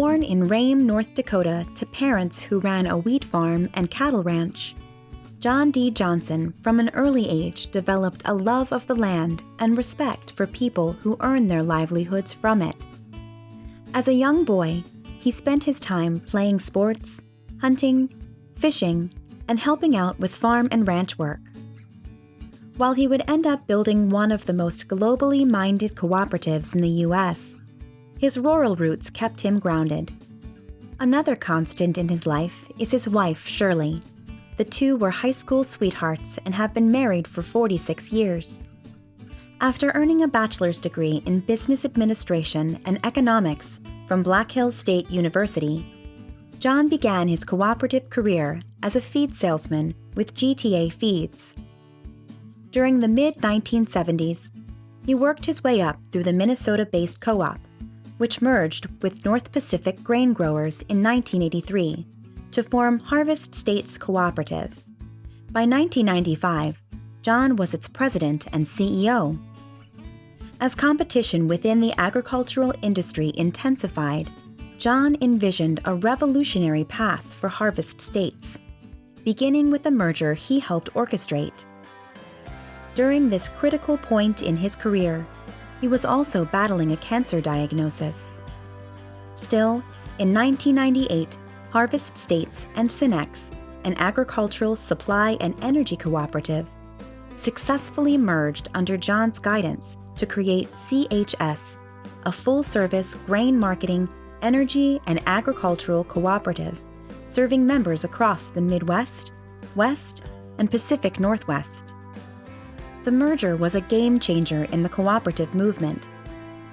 Born in Rame, North Dakota, to parents who ran a wheat farm and cattle ranch, John D. Johnson, from an early age, developed a love of the land and respect for people who earn their livelihoods from it. As a young boy, he spent his time playing sports, hunting, fishing, and helping out with farm and ranch work. While he would end up building one of the most globally minded cooperatives in the U.S., his rural roots kept him grounded. Another constant in his life is his wife, Shirley. The two were high school sweethearts and have been married for 46 years. After earning a bachelor's degree in business administration and economics from Black Hills State University, John began his cooperative career as a feed salesman with GTA Feeds. During the mid-1970s, he worked his way up through the Minnesota-based co-op, which merged with North Pacific Grain Growers in 1983 to form Harvest States Cooperative. By 1995, John was its president and CEO. As competition within the agricultural industry intensified, John envisioned a revolutionary path for Harvest States, beginning with a merger he helped orchestrate. During this critical point in his career, he was also battling a cancer diagnosis. Still, in 1998, Harvest States and Synex, an agricultural supply and energy cooperative, successfully merged under John's guidance to create CHS, a full-service grain marketing, energy, and agricultural cooperative, serving members across the Midwest, West, and Pacific Northwest. The merger was a game-changer in the cooperative movement,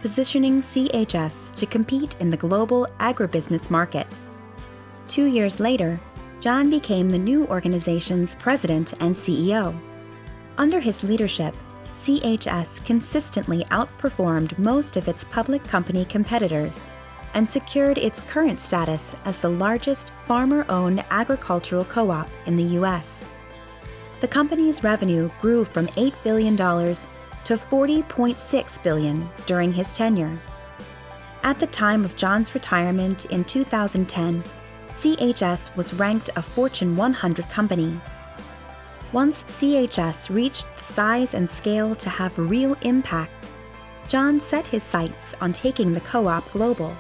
positioning CHS to compete in the global agribusiness market. 2 years later, John became the new organization's president and CEO. Under his leadership, CHS consistently outperformed most of its public company competitors and secured its current status as the largest farmer-owned agricultural co-op in the U.S. The company's revenue grew from $8 billion to $40.6 billion during his tenure. At the time of John's retirement in 2010, CHS was ranked a Fortune 100 company. Once CHS reached the size and scale to have real impact, John set his sights on taking the co-op global.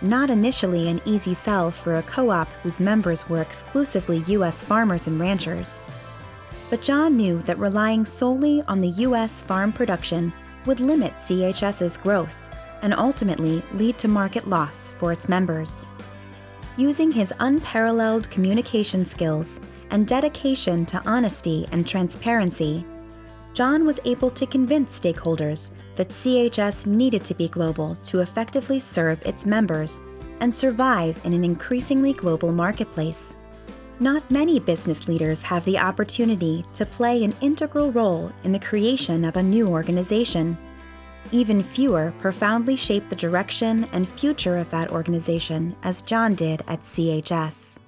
Not initially an easy sell for a co-op whose members were exclusively U.S. farmers and ranchers. But John knew that relying solely on the U.S. farm production would limit CHS's growth and ultimately lead to market loss for its members. Using his unparalleled communication skills and dedication to honesty and transparency, John was able to convince stakeholders that CHS needed to be global to effectively serve its members and survive in an increasingly global marketplace. Not many business leaders have the opportunity to play an integral role in the creation of a new organization. Even fewer profoundly shape the direction and future of that organization as John did at CHS.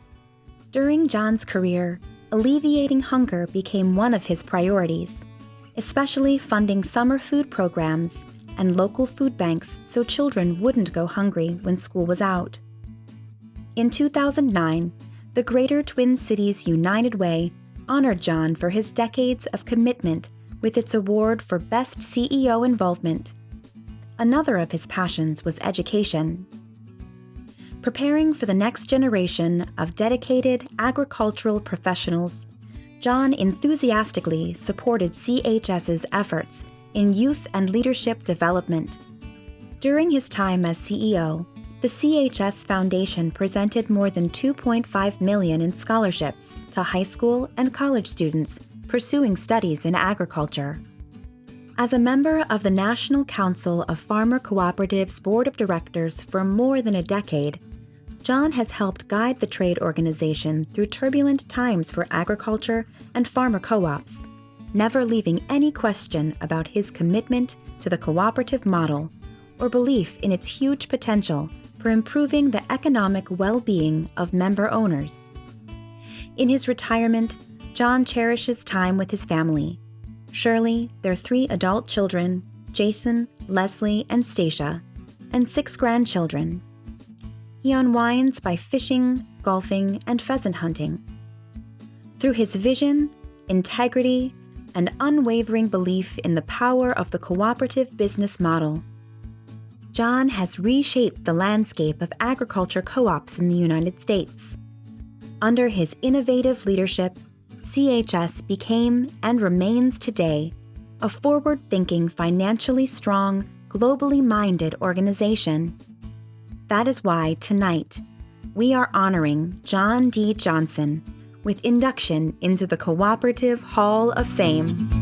During John's career, alleviating hunger became one of his priorities, especially funding summer food programs and local food banks so children wouldn't go hungry when school was out. In 2009, the Greater Twin Cities United Way honored John for his decades of commitment with its award for Best CEO Involvement. Another of his passions was education. Preparing for the next generation of dedicated agricultural professionals, John enthusiastically supported CHS's efforts in youth and leadership development. During his time as CEO, the CHS Foundation presented more than $2.5 million in scholarships to high school and college students pursuing studies in agriculture. As a member of the National Council of Farmer Cooperatives Board of Directors for more than a decade, John has helped guide the trade organization through turbulent times for agriculture and farmer co-ops, never leaving any question about his commitment to the cooperative model or belief in its huge potential for improving the economic well-being of member owners. In his retirement, John cherishes time with his family. Shirley, their 3 adult children, Jason, Leslie, and Stacia, and 6 grandchildren. he unwinds by fishing, golfing, and pheasant hunting. Through his vision, integrity, and unwavering belief in the power of the cooperative business model, John has reshaped the landscape of agriculture co-ops in the United States. Under his innovative leadership, CHS became and remains today a forward-thinking, financially strong, globally minded organization. That is why tonight we are honoring John D. Johnson with induction into the Cooperative Hall of Fame.